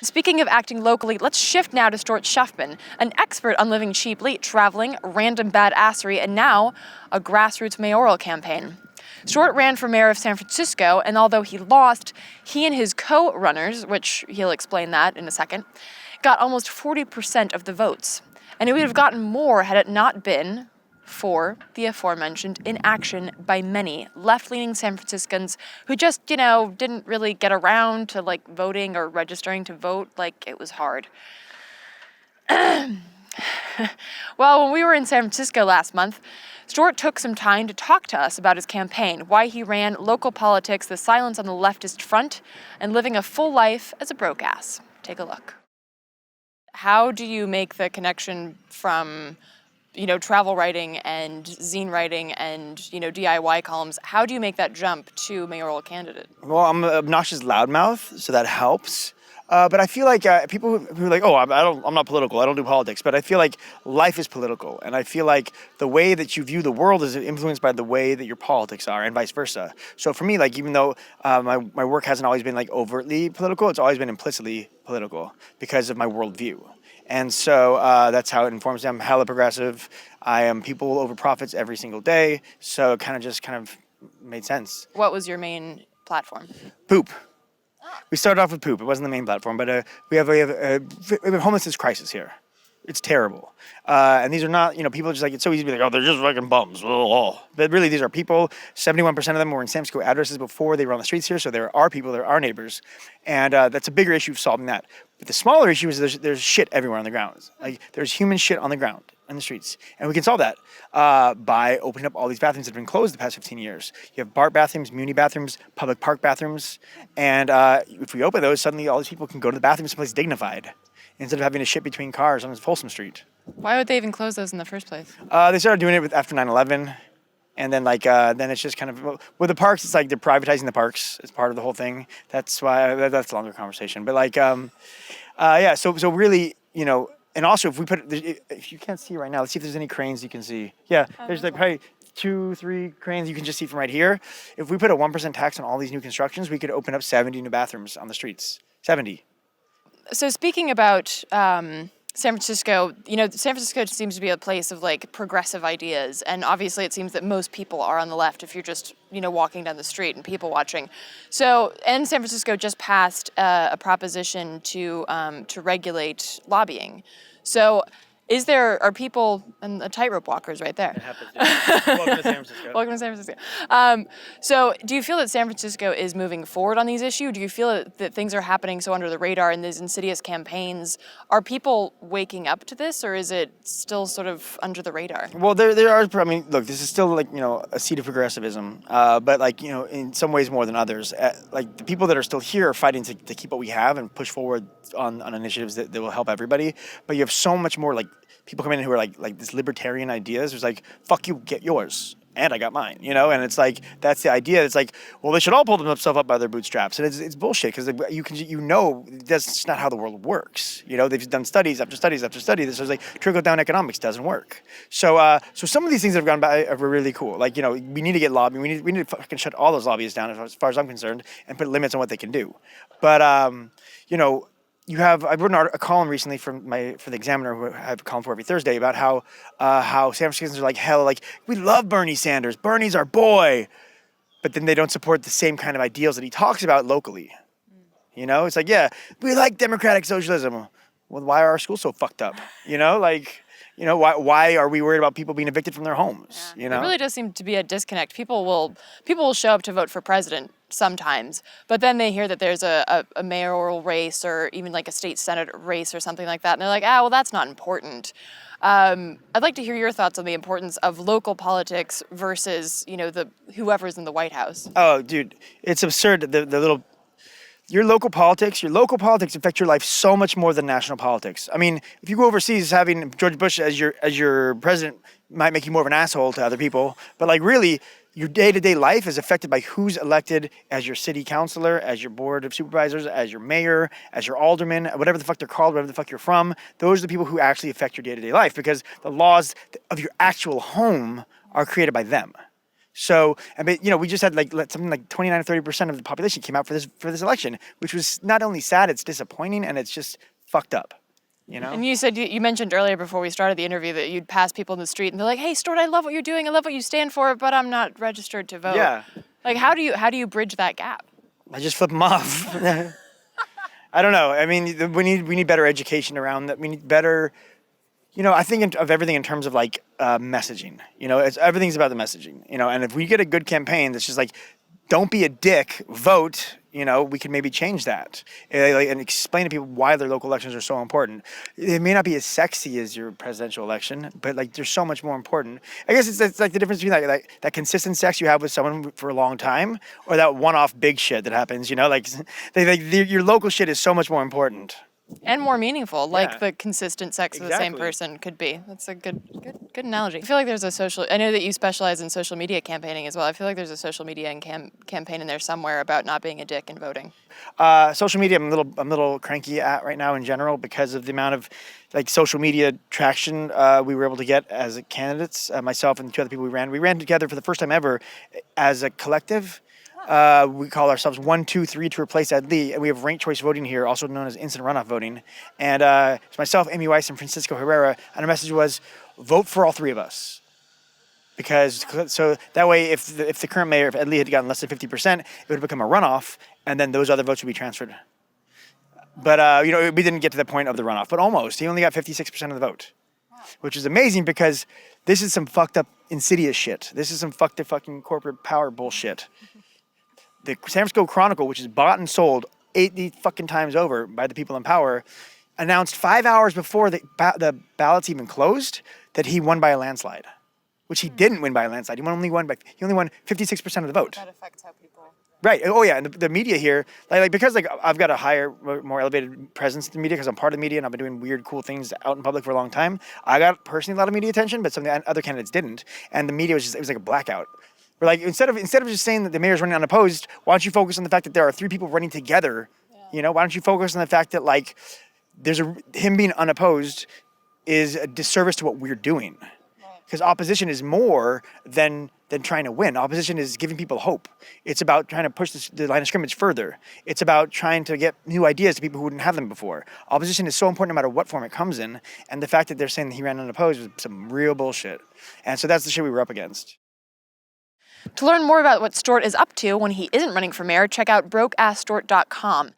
Speaking of acting locally, let's shift now to Stuart Schuffman, an expert on living cheaply, traveling, random badassery, and now a grassroots mayoral campaign. Stuart ran for mayor of San Francisco, and although he lost, he and his co-runners, which he'll explain that in a second, got almost 40% of the votes. And it would have gotten more had it not been for the aforementioned inaction by many left-leaning San Franciscans who just, didn't really get around to voting or registering to vote. It was hard. Well, when we were in San Francisco last month, Stuart took some time to talk to us about his campaign, why he ran, local politics, the silence on the leftist front, and living a full life as a broke ass. Take a look. How do you make the connection from travel writing and zine writing and, DIY columns? How do you make that jump to mayoral candidate? Well, I'm an obnoxious loudmouth, so that helps. But I feel like people who are like, oh, I'm not political, I don't do politics, but I feel like life is political. And I feel like the way that you view the world is influenced by the way that your politics are and vice versa. So for me, even though my work hasn't always been overtly political, it's always been implicitly political because of my worldview. And so that's how it informs me. I'm hella progressive. I am people over profits every single day. So it kind of made sense. What was your main platform? Poop. We started off with poop. It wasn't the main platform, but we have a homelessness crisis here. It's terrible. And these are not, people are just it's so easy to be like, oh, they're just fucking bums. Oh. But really, these are people. 71% of them were in San Francisco addresses before they were on the streets here. So there are people, there are neighbors. And that's a bigger issue of solving that. But the smaller issue is there's shit everywhere on the ground. There's human shit on the ground, in the streets. And we can solve that by opening up all these bathrooms that have been closed the past 15 years. You have BART bathrooms, muni bathrooms, public park bathrooms. And if we open those, suddenly all these people can go to the bathroom someplace dignified instead of having to shit between cars on Folsom Street. Why would they even close those in the first place? They started doing it after 9/11. And then then it's just kind of, with the parks, it's they're privatizing the parks. It's part of the whole thing. That's why, that's a longer conversation. But yeah, so really, and also if you can't see right now, let's see if there's any cranes you can see. Yeah, there's probably 2-3 cranes you can just see from right here. If we put a 1% tax on all these new constructions, we could open up 70 new bathrooms on the streets. 70. So speaking about San Francisco, San Francisco seems to be a place of progressive ideas, and obviously it seems that most people are on the left if you're just walking down the street and people watching. So, and San Francisco just passed a proposition to regulate lobbying. So, are people and the tightrope walkers right there? It happens. Yeah. Welcome to San Francisco. Welcome to San Francisco. So do you feel that San Francisco is moving forward on these issues? Do you feel that things are happening so under the radar in these insidious campaigns? Are people waking up to this, or is it still sort of under the radar? Well, there are, look, this is still a seed of progressivism, but in some ways more than others. The people that are still here are fighting to keep what we have and push forward on initiatives that will help everybody. But you have so much more people come in who are this libertarian ideas. There's fuck you, get yours. And I got mine, and it's that's the idea. It's well, they should all pull themselves up by their bootstraps. And it's bullshit because that's just not how the world works. They've done studies after studies after studies. This is trickle down economics doesn't work. So some of these things that have gone by are really cool. We need to get lobbying. We need to fucking shut all those lobbyists down as far as I'm concerned and put limits on what they can do. But, I wrote a column recently for the Examiner, who I have a column for every Thursday, about how San Franciscans are hell, we love Bernie Sanders. Bernie's our boy. But then they don't support the same kind of ideals that he talks about locally. It's yeah, we like democratic socialism. Well, why are our schools so fucked up? Why are we worried about people being evicted from their homes? Yeah. It really does seem to be a disconnect. People will show up to vote for president sometimes, but then they hear that there's a mayoral race or even a state senate race or something like that, and they're like, well, that's not important. I'd like to hear your thoughts on the importance of local politics versus whoever's in the White House. Oh, dude, it's absurd. Your local politics affect your life so much more than national politics. I mean, if you go overseas, having George Bush as your president might make you more of an asshole to other people. But really, your day-to-day life is affected by who's elected as your city councilor, as your board of supervisors, as your mayor, as your alderman, whatever the fuck they're called, wherever the fuck you're from. Those are the people who actually affect your day-to-day life because the laws of your actual home are created by them. So, we just had something like 29 or 30% of the population came out for this election, which was not only sad, it's disappointing, and it's just fucked up. And you said you mentioned earlier before we started the interview that you'd pass people in the street and they're like, "Hey, Stuart, I love what you're doing. I love what you stand for, but I'm not registered to vote." Yeah. Like, how do you bridge that gap? I just flip them off. I don't know. I mean, we need better education around that. We need better. I think of everything in terms of messaging. Everything's about the messaging. And if we get a good campaign that's just like, don't be a dick, vote. We can maybe change that and explain to people why their local elections are so important. It may not be as sexy as your presidential election, but they're so much more important. I guess it's like the difference between that consistent sex you have with someone for a long time, or that one-off big shit that happens. Your local shit is so much more important. And more meaningful, like Yeah. the consistent sex of the same Exactly. person could be. That's a good analogy. I feel like there's I know that you specialize in social media campaigning as well. I feel like there's a social media and campaign in there somewhere about not being a dick and voting. Social media, I'm a little cranky at right now in general because of the amount of social media traction we were able to get as candidates. Myself and two other people we ran together for the first time ever as a collective. We call ourselves 1, 2, 3 to replace Ed Lee, and we have ranked choice voting here, also known as instant runoff voting. And it's myself, Amy Weiss, and Francisco Herrera, and our message was, vote for all three of us. So that way, if the current mayor, if Ed Lee had gotten less than 50%, it would have become a runoff, and then those other votes would be transferred. But we didn't get to the point of the runoff, but almost. He only got 56% of the vote, which is amazing because this is some fucked up, insidious shit. This is some fucked up fucking corporate power bullshit. The San Francisco Chronicle, which is bought and sold 80 fucking times over by the people in power, announced 5 hours before the ballots even closed that he won by a landslide, which he didn't win by a landslide. He only won 56% of the vote. That affects how people. Right. Oh yeah. And the media here, because I've got a higher, more elevated presence in the media because I'm part of the media and I've been doing weird, cool things out in public for a long time. I got personally a lot of media attention, but some of the other candidates didn't. And the media was like a blackout. We're like, instead of just saying that the mayor's running unopposed, why don't you focus on the fact that there are three people running together? Yeah. Why don't you focus on the fact that him being unopposed is a disservice to what we're doing? Because opposition is more than trying to win. Opposition is giving people hope. It's about trying to push the line of scrimmage further. It's about trying to get new ideas to people who didn't have them before. Opposition is so important no matter what form it comes in. And the fact that they're saying that he ran unopposed was some real bullshit. And so that's the shit we were up against. To learn more about what Stuart is up to when he isn't running for mayor, check out brokeassstuart.com.